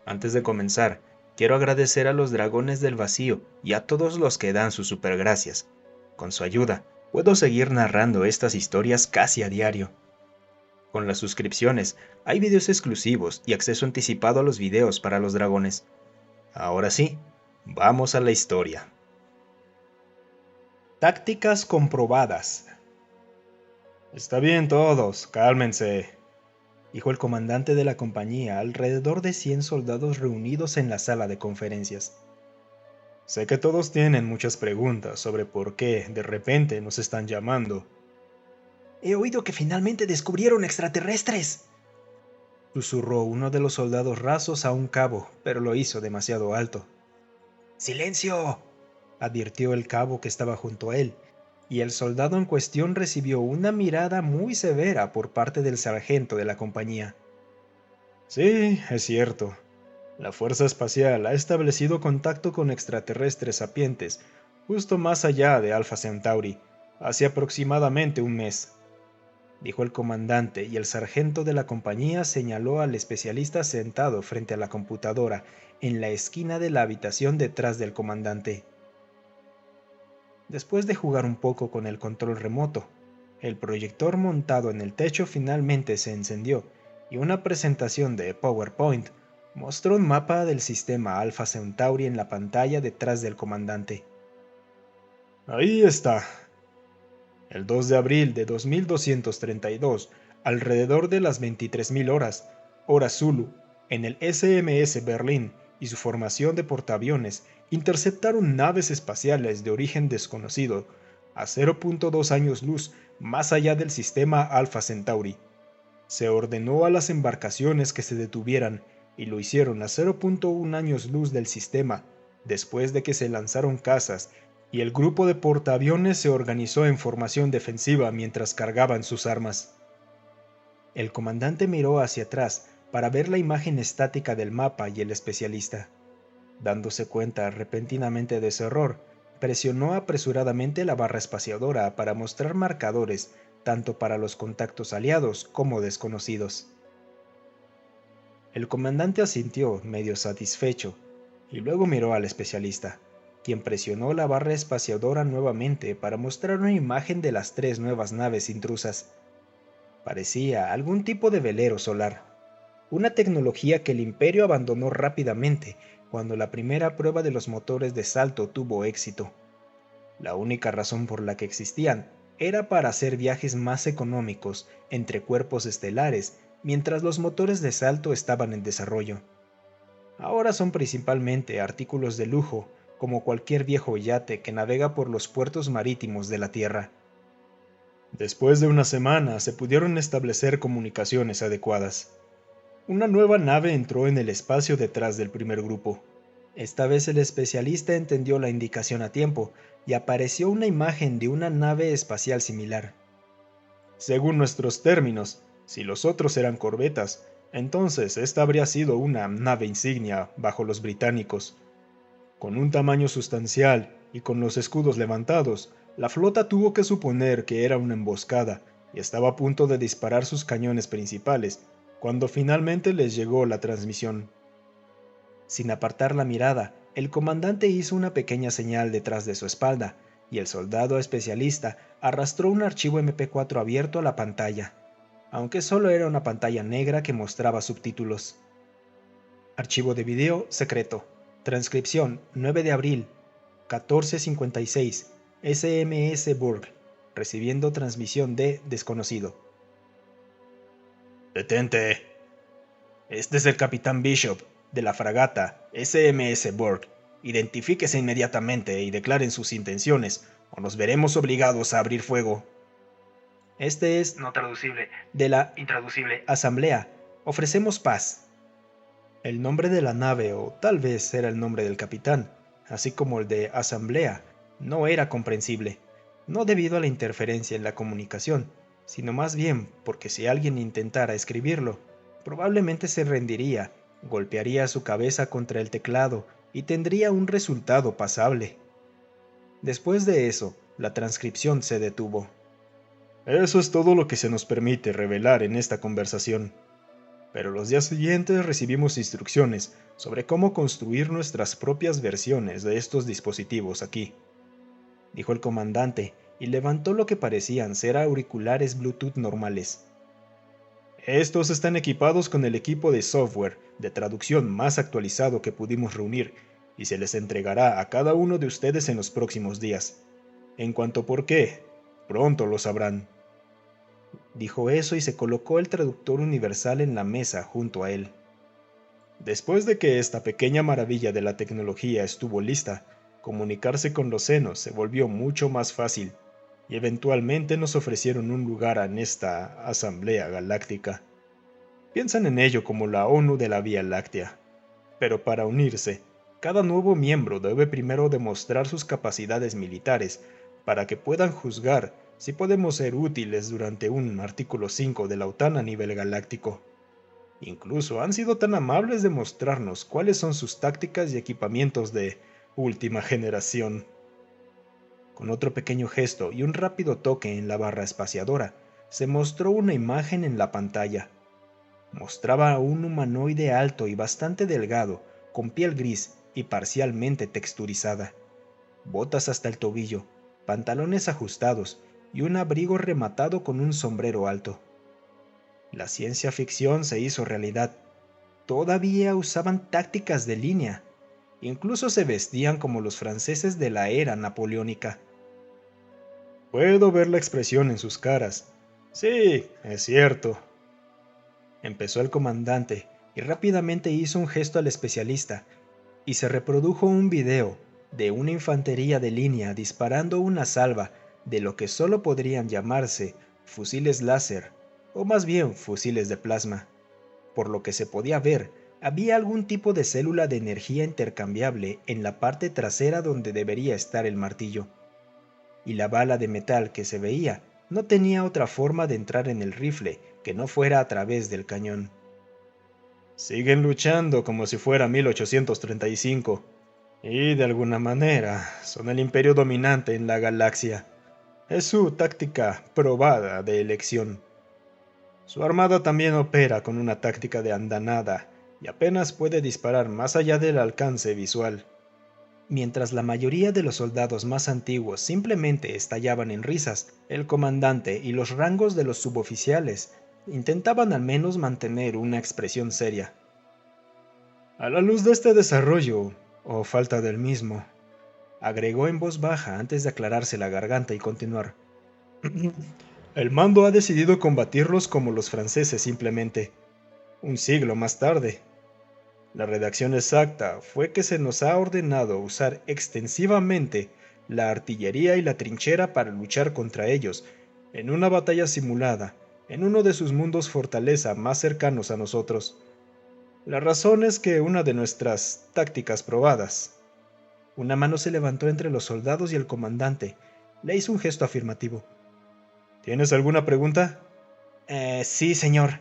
Antes de comenzar, quiero agradecer a los Dragones del Vacío y a todos los que dan sus supergracias. Con su ayuda, puedo seguir narrando estas historias casi a diario. Con las suscripciones, hay videos exclusivos y acceso anticipado a los videos para los dragones. Ahora sí, vamos a la historia. Tácticas comprobadas. Está bien todos, cálmense, dijo el comandante de la compañía alrededor de 100 soldados reunidos en la sala de conferencias. Sé que todos tienen muchas preguntas sobre por qué de repente nos están llamando. He oído que finalmente descubrieron extraterrestres, Susurró uno de los soldados rasos a un cabo, pero lo hizo demasiado alto. ¡Silencio!, advirtió el cabo que estaba junto a él, y el soldado en cuestión recibió una mirada muy severa por parte del sargento de la compañía. Sí, es cierto. La Fuerza Espacial ha establecido contacto con extraterrestres sapientes justo más allá de Alpha Centauri, hace aproximadamente un mes, dijo el comandante, y el sargento de la compañía señaló al especialista sentado frente a la computadora en la esquina de la habitación detrás del comandante. Después de jugar un poco con el control remoto, el proyector montado en el techo finalmente se encendió y una presentación de PowerPoint mostró un mapa del sistema Alpha Centauri en la pantalla detrás del comandante. Ahí está. El 2 de abril de 2232, alrededor de las 23.000 horas, hora Zulu, en el SMS Berlín y su formación de portaaviones interceptaron naves espaciales de origen desconocido a 0.2 años luz más allá del sistema Alpha Centauri. Se ordenó a las embarcaciones que se detuvieran y lo hicieron a 0.1 años luz del sistema, después de que se lanzaron cazas y el grupo de portaaviones se organizó en formación defensiva mientras cargaban sus armas. El comandante miró hacia atrás para ver la imagen estática del mapa y el especialista. Dándose cuenta repentinamente de su error, presionó apresuradamente la barra espaciadora para mostrar marcadores tanto para los contactos aliados como desconocidos. El comandante asintió, medio satisfecho, y luego miró al especialista, quien presionó la barra espaciadora nuevamente para mostrar una imagen de las tres nuevas naves intrusas. Parecía algún tipo de velero solar, una tecnología que el Imperio abandonó rápidamente cuando la primera prueba de los motores de salto tuvo éxito. La única razón por la que existían era para hacer viajes más económicos entre cuerpos estelares mientras los motores de salto estaban en desarrollo. Ahora son principalmente artículos de lujo, como cualquier viejo yate que navega por los puertos marítimos de la Tierra. Después de una semana se pudieron establecer comunicaciones adecuadas. Una nueva nave entró en el espacio detrás del primer grupo. Esta vez el especialista entendió la indicación a tiempo y apareció una imagen de una nave espacial similar. Según nuestros términos, si los otros eran corbetas, entonces esta habría sido una nave insignia bajo los británicos. Con un tamaño sustancial y con los escudos levantados, la flota tuvo que suponer que era una emboscada y estaba a punto de disparar sus cañones principales, cuando finalmente les llegó la transmisión. Sin apartar la mirada, el comandante hizo una pequeña señal detrás de su espalda, y el soldado especialista arrastró un archivo MP4 abierto a la pantalla, aunque solo era una pantalla negra que mostraba subtítulos. Archivo de video secreto. Transcripción 9 de abril, 14:56, SMS Burg, recibiendo transmisión de desconocido. Detente. Este es el capitán Bishop, de la fragata SMS Burg. Identifíquese inmediatamente y declaren sus intenciones, o nos veremos obligados a abrir fuego. Este es no traducible, de la intraducible. Asamblea. Ofrecemos paz. El nombre de la nave, o tal vez era el nombre del capitán, así como el de Asamblea, no era comprensible, no debido a la interferencia en la comunicación, sino más bien porque si alguien intentara escribirlo, probablemente se rendiría, golpearía su cabeza contra el teclado y tendría un resultado pasable. Después de eso, la transcripción se detuvo. Eso es todo lo que se nos permite revelar en esta conversación. pero los días siguientes recibimos instrucciones sobre cómo construir nuestras propias versiones de estos dispositivos aquí, dijo el comandante, y levantó lo que parecían ser auriculares Bluetooth normales. Estos están equipados con el equipo de software de traducción más actualizado que pudimos reunir, y se les entregará a cada uno de ustedes en los próximos días. En cuanto por qué, pronto lo sabrán. Dijo eso y se colocó el traductor universal en la mesa junto a él. Después de que esta pequeña maravilla de la tecnología estuvo lista, comunicarse con los senos se volvió mucho más fácil, y eventualmente nos ofrecieron un lugar en esta Asamblea Galáctica. Piensan en ello como la ONU de la Vía Láctea. Pero para unirse, cada nuevo miembro debe primero demostrar sus capacidades militares para que puedan juzgar si podemos ser útiles durante un artículo 5 de la OTAN a nivel galáctico. Incluso han sido tan amables de mostrarnos cuáles son sus tácticas y equipamientos de última generación. Con otro pequeño gesto y un rápido toque en la barra espaciadora, se mostró una imagen en la pantalla. Mostraba a un humanoide alto y bastante delgado, con piel gris y parcialmente texturizada, botas hasta el tobillo, pantalones ajustados y un abrigo rematado con un sombrero alto. La ciencia ficción se hizo realidad. Todavía usaban tácticas de línea. Incluso se vestían como los franceses de la era napoleónica. Puedo ver la expresión en sus caras. Sí, es cierto. Empezó el comandante y rápidamente hizo un gesto al especialista, y se reprodujo un video de una infantería de línea disparando una salva de lo que solo podrían llamarse fusiles láser, o más bien fusiles de plasma. Por lo que se podía ver, había algún tipo de célula de energía intercambiable en la parte trasera donde debería estar el martillo. Y la bala de metal que se veía no tenía otra forma de entrar en el rifle que no fuera a través del cañón. Siguen luchando como si fuera 1835, y de alguna manera son el imperio dominante en la galaxia. Es su táctica probada de elección. Su armada también opera con una táctica de andanada y apenas puede disparar más allá del alcance visual. Mientras la mayoría de los soldados más antiguos simplemente estallaban en risas, el comandante y los rangos de los suboficiales intentaban al menos mantener una expresión seria. A la luz de este desarrollo, o falta del mismo, agregó en voz baja antes de aclararse la garganta y continuar. El mando ha decidido combatirlos como los franceses simplemente, un siglo más tarde. La redacción exacta fue que se nos ha ordenado usar extensivamente la artillería y la trinchera para luchar contra ellos, en una batalla simulada, en uno de sus mundos fortaleza más cercanos a nosotros. La razón es que una de nuestras tácticas probadas. Una mano se levantó entre los soldados y el comandante le hizo un gesto afirmativo. ¿Tienes alguna pregunta? Sí, señor.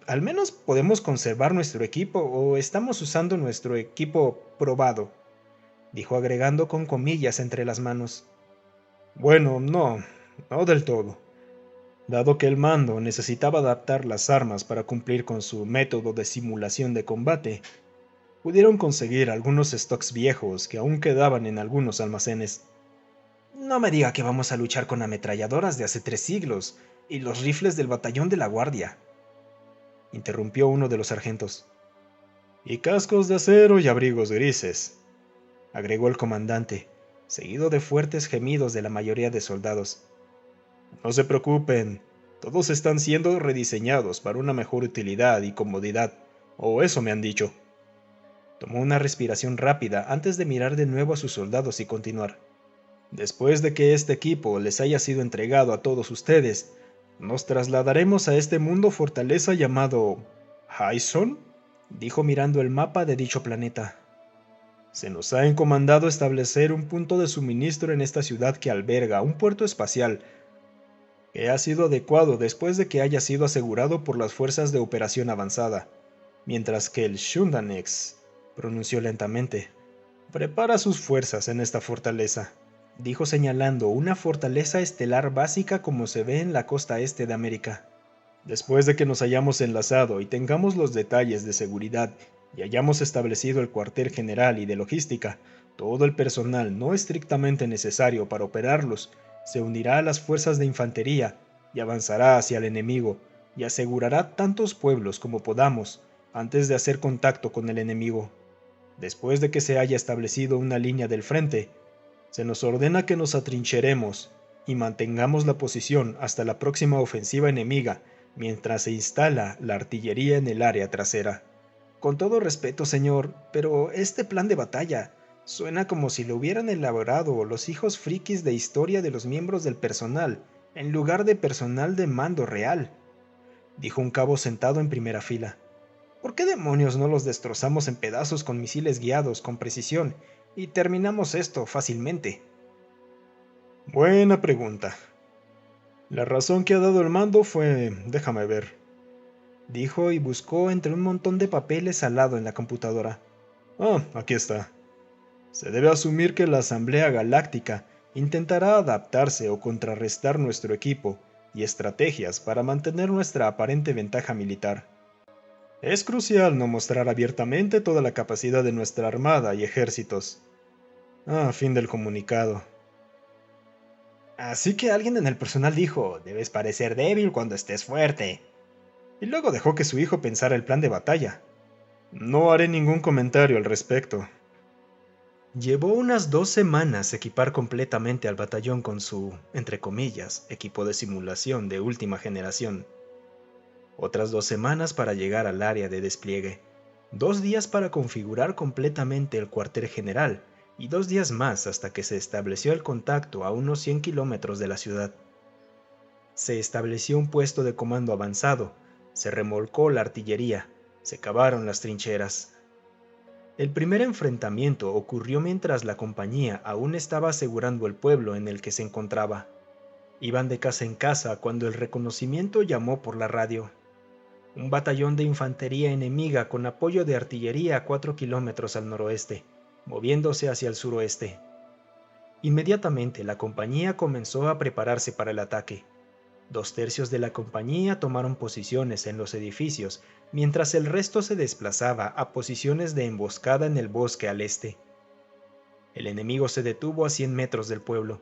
¿Al menos podemos conservar nuestro equipo o estamos usando nuestro equipo probado?, dijo agregando con comillas entre las manos. Bueno, no del todo. Dado que el mando necesitaba adaptar las armas para cumplir con su método de simulación de combate, pudieron conseguir algunos stocks viejos que aún quedaban en algunos almacenes. No me diga que vamos a luchar con ametralladoras de hace 3 siglos y los rifles del batallón de la guardia, interrumpió uno de los sargentos. Y cascos de acero y abrigos grises, agregó el comandante, seguido de fuertes gemidos de la mayoría de soldados. No se preocupen, todos están siendo rediseñados para una mejor utilidad y comodidad, o eso me han dicho. Tomó una respiración rápida antes de mirar de nuevo a sus soldados y continuar. Después de que este equipo les haya sido entregado a todos ustedes, nos trasladaremos a este mundo fortaleza llamado Hyson, dijo mirando el mapa de dicho planeta. Se nos ha encomendado establecer un punto de suministro en esta ciudad que alberga un puerto espacial que ha sido adecuado después de que haya sido asegurado por las fuerzas de operación avanzada, mientras que el Shundanex, pronunció lentamente, prepara sus fuerzas en esta fortaleza, dijo señalando una fortaleza estelar básica como se ve en la costa este de América. Después de que nos hayamos enlazado y tengamos los detalles de seguridad y hayamos establecido el cuartel general y de logística, todo el personal no estrictamente necesario para operarlos se unirá a las fuerzas de infantería y avanzará hacia el enemigo y asegurará tantos pueblos como podamos antes de hacer contacto con el enemigo. Después de que se haya establecido una línea del frente, se nos ordena que nos atrincheremos y mantengamos la posición hasta la próxima ofensiva enemiga mientras se instala la artillería en el área trasera. Con todo respeto, señor, pero este plan de batalla suena como si lo hubieran elaborado los hijos frikis de historia de los miembros del personal, en lugar de personal de mando real, dijo un cabo sentado en primera fila. ¿Por qué demonios no los destrozamos en pedazos con misiles guiados con precisión y terminamos esto fácilmente? Buena pregunta. La razón que ha dado el mando fue... déjame ver, dijo y buscó entre un montón de papeles al lado en la computadora. Aquí está. Se debe asumir que la Asamblea Galáctica intentará adaptarse o contrarrestar nuestro equipo y estrategias para mantener nuestra aparente ventaja militar. Es crucial no mostrar abiertamente toda la capacidad de nuestra armada y ejércitos. Fin del comunicado. Así que alguien en el personal dijo, debes parecer débil cuando estés fuerte. Y luego dejó que su hijo pensara el plan de batalla. No haré ningún comentario al respecto. Llevó unas 2 semanas equipar completamente al batallón con su, entre comillas, equipo de simulación de última generación. Otras 2 semanas para llegar al área de despliegue. 2 días para configurar completamente el cuartel general y 2 días más hasta que se estableció el contacto a unos 100 kilómetros de la ciudad. Se estableció un puesto de comando avanzado, se remolcó la artillería, se cavaron las trincheras. El primer enfrentamiento ocurrió mientras la compañía aún estaba asegurando el pueblo en el que se encontraba. Iban de casa en casa cuando el reconocimiento llamó por la radio. Un batallón de infantería enemiga con apoyo de artillería a 4 kilómetros al noroeste, moviéndose hacia el suroeste. Inmediatamente la compañía comenzó a prepararse para el ataque. 2/3 de la compañía tomaron posiciones en los edificios, mientras el resto se desplazaba a posiciones de emboscada en el bosque al este. El enemigo se detuvo a 100 metros del pueblo,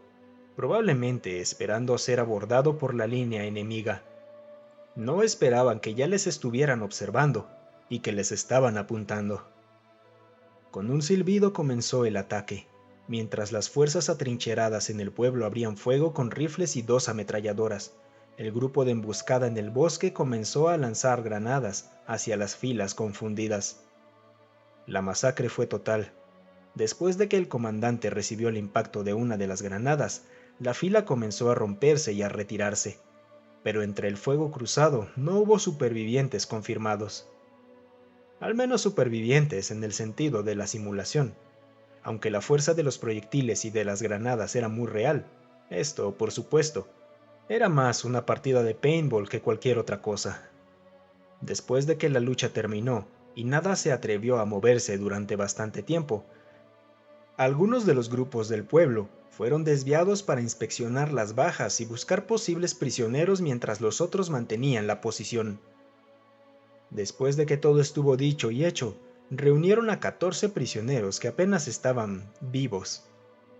probablemente esperando ser abordado por la línea enemiga. No esperaban que ya les estuvieran observando y que les estaban apuntando. Con un silbido comenzó el ataque, mientras las fuerzas atrincheradas en el pueblo abrían fuego con rifles y 2 ametralladoras. El grupo de emboscada en el bosque comenzó a lanzar granadas hacia las filas confundidas. La masacre fue total. Después de que el comandante recibió el impacto de una de las granadas, la fila comenzó a romperse y a retirarse. Pero entre el fuego cruzado no hubo supervivientes confirmados. Al menos supervivientes en el sentido de la simulación. Aunque la fuerza de los proyectiles y de las granadas era muy real, esto, por supuesto, era más una partida de paintball que cualquier otra cosa. Después de que la lucha terminó y nada se atrevió a moverse durante bastante tiempo, algunos de los grupos del pueblo fueron desviados para inspeccionar las bajas y buscar posibles prisioneros mientras los otros mantenían la posición. Después de que todo estuvo dicho y hecho, reunieron a 14 prisioneros que apenas estaban vivos,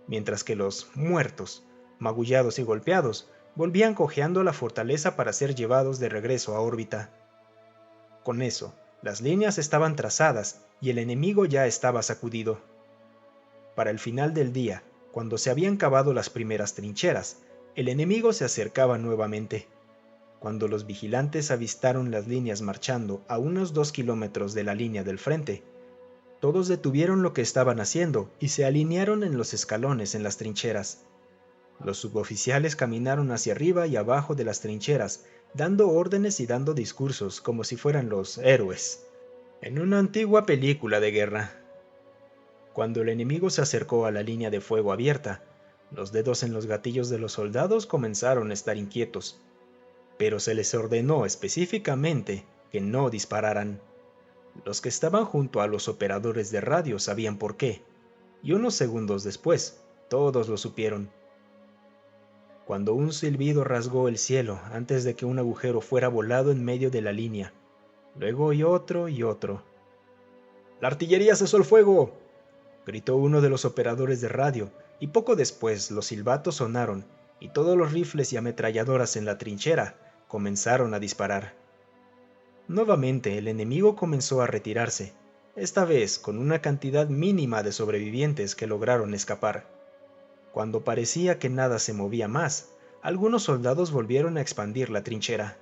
mientras que los muertos, magullados y golpeados, volvían cojeando la fortaleza para ser llevados de regreso a órbita. Con eso, las líneas estaban trazadas y el enemigo ya estaba sacudido. Para el final del día, cuando se habían cavado las primeras trincheras, el enemigo se acercaba nuevamente. Cuando los vigilantes avistaron las líneas marchando a unos 2 kilómetros de la línea del frente, todos detuvieron lo que estaban haciendo y se alinearon en los escalones en las trincheras. Los suboficiales caminaron hacia arriba y abajo de las trincheras, dando órdenes y dando discursos como si fueran los héroes en una antigua película de guerra. Cuando el enemigo se acercó a la línea de fuego abierta, los dedos en los gatillos de los soldados comenzaron a estar inquietos, pero se les ordenó específicamente que no dispararan. Los que estaban junto a los operadores de radio sabían por qué, y unos segundos después, todos lo supieron. cuando un silbido rasgó el cielo antes de que un agujero fuera volado en medio de la línea. Luego y otro y otro. «¡La artillería cesó el fuego!», gritó uno de los operadores de radio, y poco después los silbatos sonaron y todos los rifles y ametralladoras en la trinchera comenzaron a disparar. Nuevamente el enemigo comenzó a retirarse, esta vez con una cantidad mínima de sobrevivientes que lograron escapar. Cuando parecía que nada se movía más, algunos soldados volvieron a expandir la trinchera.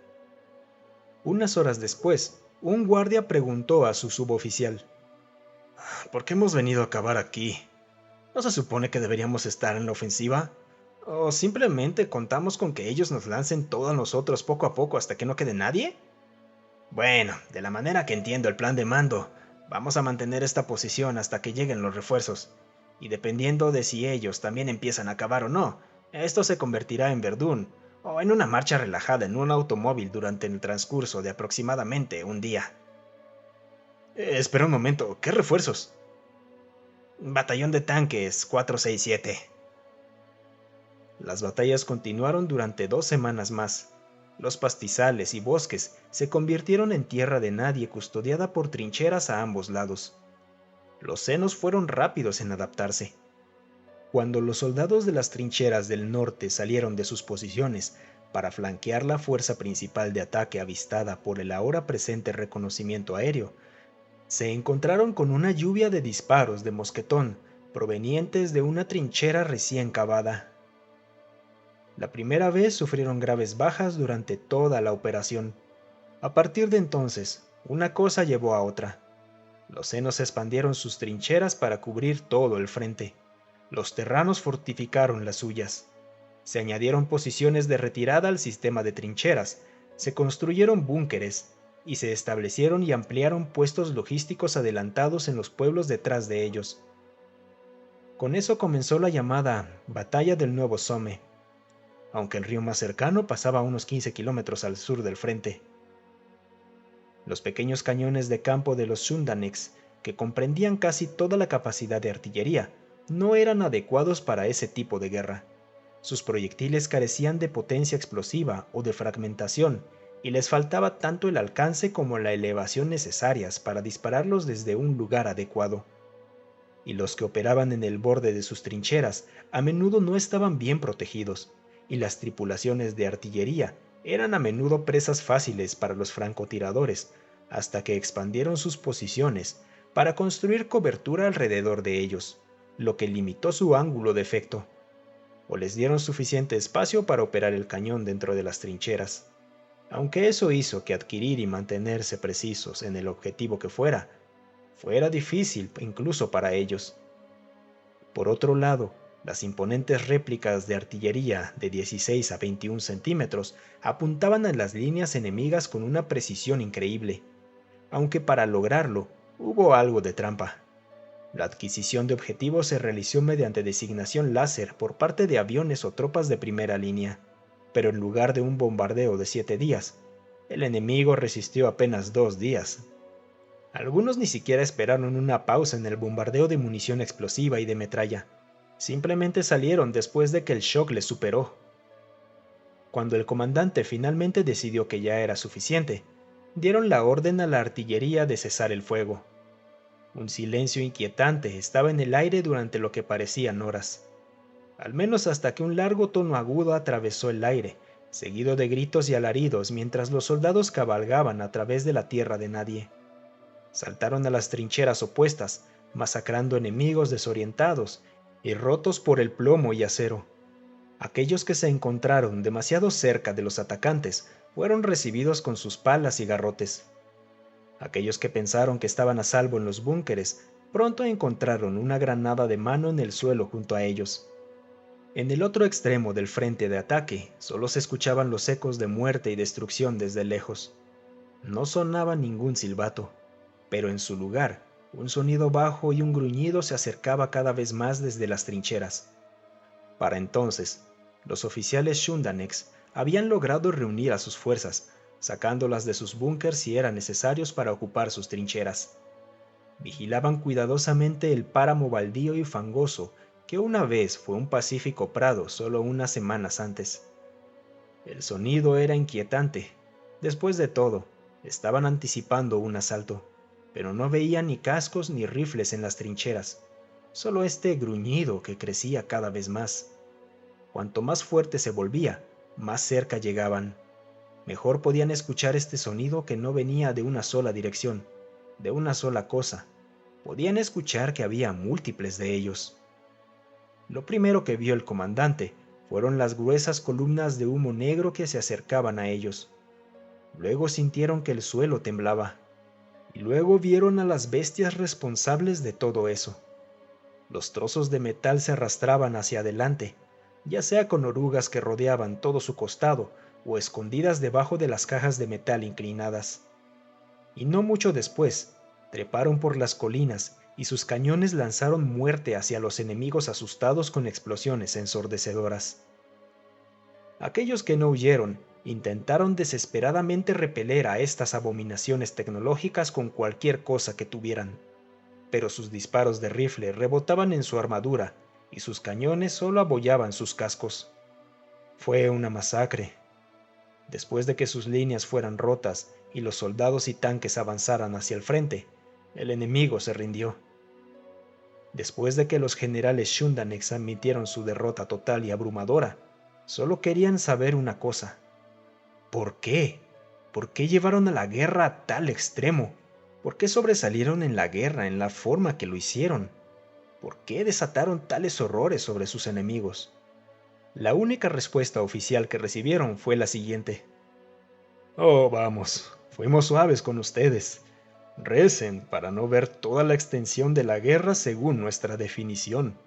Unas horas después, un guardia preguntó a su suboficial: «¿Por qué hemos venido a acabar aquí? ¿No se supone que deberíamos estar en la ofensiva? ¿O simplemente contamos con que ellos nos lancen todo a nosotros poco a poco hasta que no quede nadie? Bueno, de la manera que entiendo el plan de mando, vamos a mantener esta posición hasta que lleguen los refuerzos. Y dependiendo de si ellos también empiezan a cavar o no, esto se convertirá en Verdún, o en una marcha relajada en un automóvil durante el transcurso de aproximadamente un día». Espera un momento, ¿qué refuerzos? Batallón de tanques 467. Las batallas continuaron durante 2 semanas más. Los pastizales y bosques se convirtieron en tierra de nadie custodiada por trincheras a ambos lados. Los senos fueron rápidos en adaptarse. Cuando los soldados de las trincheras del norte salieron de sus posiciones para flanquear la fuerza principal de ataque avistada por el ahora presente reconocimiento aéreo, se encontraron con una lluvia de disparos de mosquetón provenientes de una trinchera recién cavada. La primera vez sufrieron graves bajas durante toda la operación. A partir de entonces, una cosa llevó a otra. Los senos expandieron sus trincheras para cubrir todo el frente. Los terranos fortificaron las suyas. Se añadieron posiciones de retirada al sistema de trincheras, se construyeron búnkeres y se establecieron y ampliaron puestos logísticos adelantados en los pueblos detrás de ellos. Con eso comenzó la llamada Batalla del Nuevo Somme, aunque el río más cercano pasaba a unos 15 kilómetros al sur del frente. Los pequeños cañones de campo de los Shundaneks, que comprendían casi toda la capacidad de artillería, no eran adecuados para ese tipo de guerra. Sus proyectiles carecían de potencia explosiva o de fragmentación, y les faltaba tanto el alcance como la elevación necesarias para dispararlos desde un lugar adecuado. Y los que operaban en el borde de sus trincheras a menudo no estaban bien protegidos, y las tripulaciones de artillería eran a menudo presas fáciles para los francotiradores, hasta que expandieron sus posiciones para construir cobertura alrededor de ellos, lo que limitó su ángulo de efecto, o les dieron suficiente espacio para operar el cañón dentro de las trincheras, aunque eso hizo que adquirir y mantenerse precisos en el objetivo que fuera difícil incluso para ellos. Por otro lado, las imponentes réplicas de artillería de 16 a 21 centímetros apuntaban a las líneas enemigas con una precisión increíble, aunque para lograrlo hubo algo de trampa. La adquisición de objetivos se realizó mediante designación láser por parte de aviones o tropas de primera línea, pero en lugar de un bombardeo de 7 días, el enemigo resistió apenas 2 días. Algunos ni siquiera esperaron una pausa en el bombardeo de munición explosiva y de metralla. Simplemente salieron después de que el shock les superó. Cuando el comandante finalmente decidió que ya era suficiente, dieron la orden a la artillería de cesar el fuego. Un silencio inquietante estaba en el aire durante lo que parecían horas, al menos hasta que un largo tono agudo atravesó el aire, seguido de gritos y alaridos mientras los soldados cabalgaban a través de la tierra de nadie. Saltaron a las trincheras opuestas, masacrando enemigos desorientados y rotos por el plomo y acero. Aquellos que se encontraron demasiado cerca de los atacantes fueron recibidos con sus palas y garrotes. Aquellos que pensaron que estaban a salvo en los búnkeres pronto encontraron una granada de mano en el suelo junto a ellos. En el otro extremo del frente de ataque solo se escuchaban los ecos de muerte y destrucción desde lejos. No sonaba ningún silbato, pero en su lugar, un sonido bajo y un gruñido se acercaba cada vez más desde las trincheras. Para entonces, los oficiales Shundaneks habían logrado reunir a sus fuerzas, sacándolas de sus búnkers si eran necesarios para ocupar sus trincheras. Vigilaban cuidadosamente el páramo baldío y fangoso que una vez fue un pacífico prado solo unas semanas antes. El sonido era inquietante. Después de todo, estaban anticipando un asalto, pero no veían ni cascos ni rifles en las trincheras, solo este gruñido que crecía cada vez más. Cuanto más fuerte se volvía, más cerca llegaban. Mejor podían escuchar este sonido que no venía de una sola dirección, de una sola cosa. Podían escuchar que había múltiples de ellos. Lo primero que vio el comandante fueron las gruesas columnas de humo negro que se acercaban a ellos. Luego sintieron que el suelo temblaba, y luego vieron a las bestias responsables de todo eso. Los trozos de metal se arrastraban hacia adelante, ya sea con orugas que rodeaban todo su costado o escondidas debajo de las cajas de metal inclinadas. Y no mucho después, treparon por las colinas y sus cañones lanzaron muerte hacia los enemigos asustados con explosiones ensordecedoras. Aquellos que no huyeron intentaron desesperadamente repeler a estas abominaciones tecnológicas con cualquier cosa que tuvieran, pero sus disparos de rifle rebotaban en su armadura y sus cañones solo abollaban sus cascos. Fue una masacre. Después de que sus líneas fueran rotas y los soldados y tanques avanzaran hacia el frente, el enemigo se rindió. Después de que los generales Shundanex admitieron su derrota total y abrumadora, solo querían saber una cosa. ¿Por qué? ¿Por qué llevaron a la guerra a tal extremo? ¿Por qué sobresalieron en la guerra en la forma que lo hicieron? ¿Por qué desataron tales horrores sobre sus enemigos? La única respuesta oficial que recibieron fue la siguiente. Oh, vamos, fuimos suaves con ustedes. Recen para no ver toda la extensión de la guerra según nuestra definición.